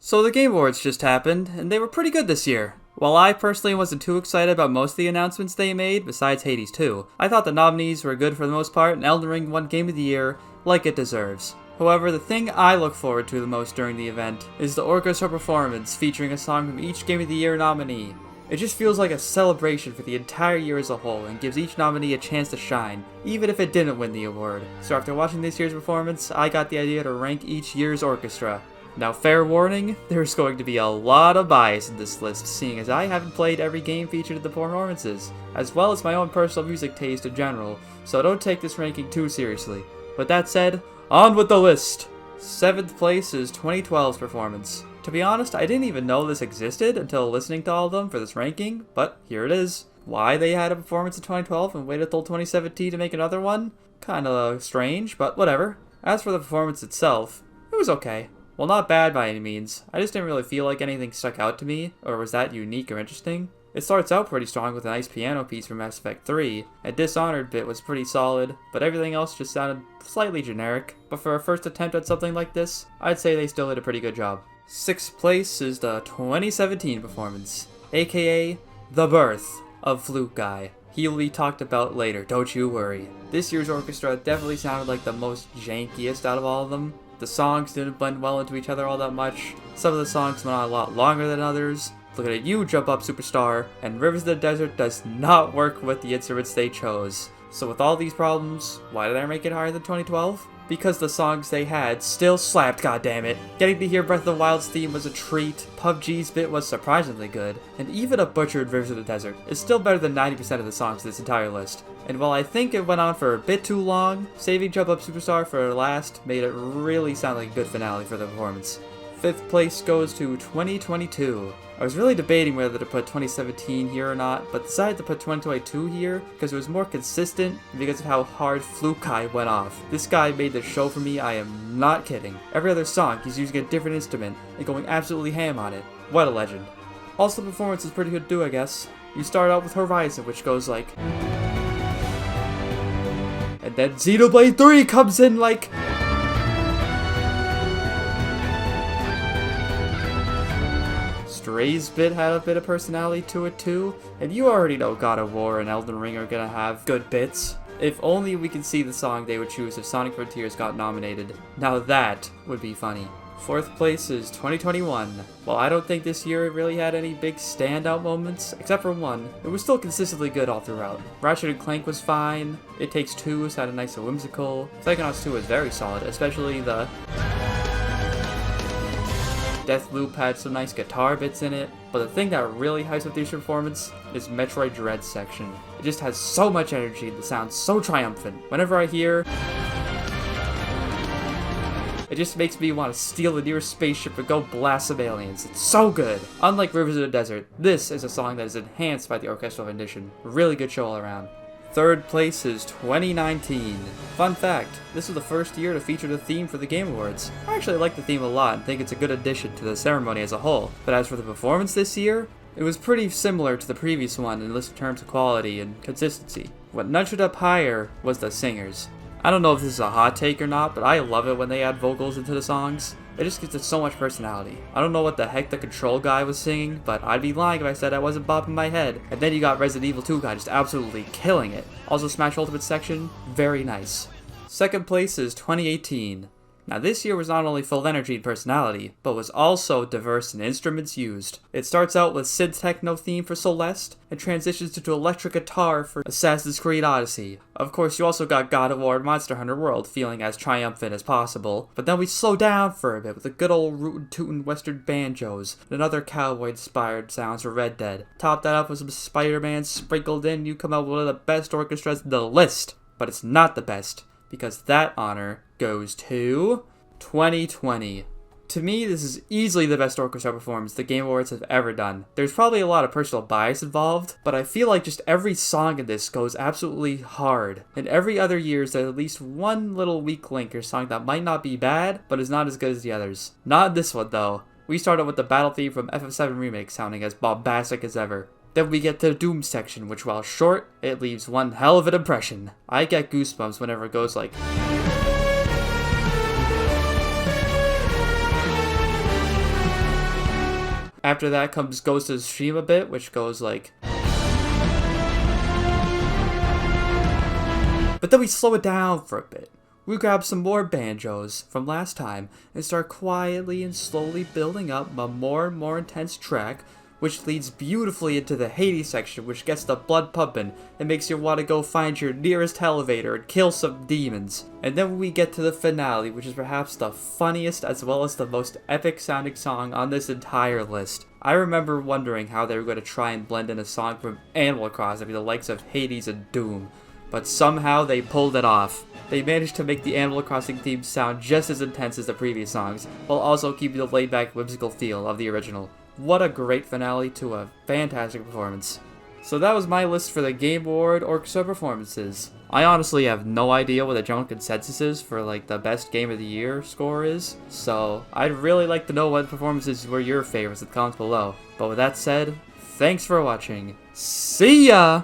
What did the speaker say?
So the Game Awards just happened, and they were pretty good this year. While I personally wasn't too excited about most of the announcements they made, besides Hades 2, I thought the nominees were good for the most part, and Elden Ring won Game of the Year like it deserves. However, the thing I look forward to the most during the event is the Orchestra performance featuring a song from each Game of the Year nominee. It just feels like a celebration for the entire year as a whole and gives each nominee a chance to shine, even if it didn't win the award. So after watching this year's performance, I got the idea to rank each year's orchestra. Now fair warning, there's going to be a lot of bias in this list, seeing as I haven't played every game featured in the performances, as well as my own personal music taste in general, so don't take this ranking too seriously. With that said, on with the list! 7th place is 2012's performance. To be honest, I didn't even know this existed until listening to all of them for this ranking, but here it is. Why they had a performance in 2012 and waited till 2017 to make another one? Kinda strange, but whatever. As for the performance itself, it was okay. Well, not bad by any means. I just didn't really feel like anything stuck out to me, or was that unique or interesting. It starts out pretty strong with a nice piano piece from Mass Effect 3, a Dishonored bit was pretty solid, but everything else just sounded slightly generic. But for a first attempt at something like this, I'd say they still did a pretty good job. 6th place is the 2017 performance, aka The Birth of Flute Guy. He'll be talked about later, don't you worry. This year's orchestra definitely sounded like the most jankiest out of all of them. The songs didn't blend well into each other all that much. Some of the songs went on a lot longer than others. Looking at you, Jump Up Superstar, and Rivers of the Desert does not work with the instruments they chose. So with all these problems, why did I rank it higher than 2012? Because the songs they had still slapped, goddammit. Getting to hear Breath of the Wild's theme was a treat, PUBG's bit was surprisingly good, and even a butchered Rivers of the Desert is still better than 90% of the songs in this entire list. And while I think it went on for a bit too long, saving Jump Up Superstar for last made it really sound like a good finale for the performance. 5th place goes to 2022. I was really debating whether to put 2017 here or not, but decided to put 2022 here because it was more consistent and because of how hard Flute Guy went off. This guy made the show for me, I am not kidding. Every other song, he's using a different instrument and going absolutely ham on it. What a legend. Also, the performance is pretty good too, I guess. You start out with Horizon, which goes like... and then Xenoblade 3 comes in like... Stray's bit had a bit of personality to it too, and you already know God of War and Elden Ring are gonna have good bits. If only we could see the song they would choose if Sonic Frontiers got nominated. Now that would be funny. 4th place is 2021. While I don't think this year it really had any big standout moments, except for one, it was still consistently good all throughout. Ratchet & Clank was fine, It Takes Two had a nice and whimsical, Psychonauts 2 was very solid, especially the... Deathloop had some nice guitar bits in it, but the thing that really hypes up this performance is Metroid Dread section. It just has so much energy and sounds so triumphant. Whenever I hear... it just makes me want to steal the nearest spaceship and go blast some aliens. It's so good! Unlike Rivers of the Desert, this is a song that is enhanced by the orchestral rendition. Really good show all around. 3rd place is 2019. Fun fact, this was the first year to feature the theme for the Game Awards. I actually like the theme a lot and think it's a good addition to the ceremony as a whole, but as for the performance this year, it was pretty similar to the previous one in terms of quality and consistency. What nudged it up higher was the singers. I don't know if this is a hot take or not, but I love it when they add vocals into the songs. It just gives it so much personality. I don't know what the heck the Control guy was singing, but I'd be lying if I said I wasn't bopping my head. And then you got Resident Evil 2 guy just absolutely killing it. Also Smash Ultimate section, very nice. 2nd place is 2018. Now this year was not only full of energy and personality, but was also diverse in instruments used. It starts out with synth techno theme for Celeste, and transitions into electric guitar for Assassin's Creed Odyssey. Of course, you also got God of War and Monster Hunter World feeling as triumphant as possible, but then we slow down for a bit with the good old rootin' tootin' western banjos, and other cowboy-inspired sounds for Red Dead. Top that up with some Spider-Man sprinkled in, you come out with one of the best orchestras in the list. But it's not the best, because that honor goes to 2020. To me, this is easily the best orchestra performance the Game Awards have ever done. There's probably a lot of personal bias involved, but I feel like just every song in this goes absolutely hard. And every other year there's at least one little weak link or song that might not be bad, but is not as good as the others. Not this one though. We started with the battle theme from FF7 Remake sounding as bombastic as ever. Then we get to the Doom section, which while short, it leaves one hell of an impression. I get goosebumps whenever it goes like... After that comes Ghost of Tsushima bit, which goes like... But then we slow it down for a bit. We grab some more banjos from last time and start quietly and slowly building up a more and more intense track, which leads beautifully into the Hades section, which gets the blood pumping and makes you want to go find your nearest elevator and kill some demons. And then we get to the finale, which is perhaps the funniest as well as the most epic sounding song on this entire list. I remember wondering how they were going to try and blend in a song from Animal Crossing with the likes of Hades and Doom, but somehow they pulled it off. They managed to make the Animal Crossing theme sound just as intense as the previous songs, while also keeping the laid-back, whimsical feel of the original. What a great finale to a fantastic performance. So that was my list for the Game Award Orchestra performances. I honestly have no idea what the general consensus is for like the best Game of the Year score is, so I'd really like to know what performances were your favorites in the comments below. But with that said, thanks for watching. See ya!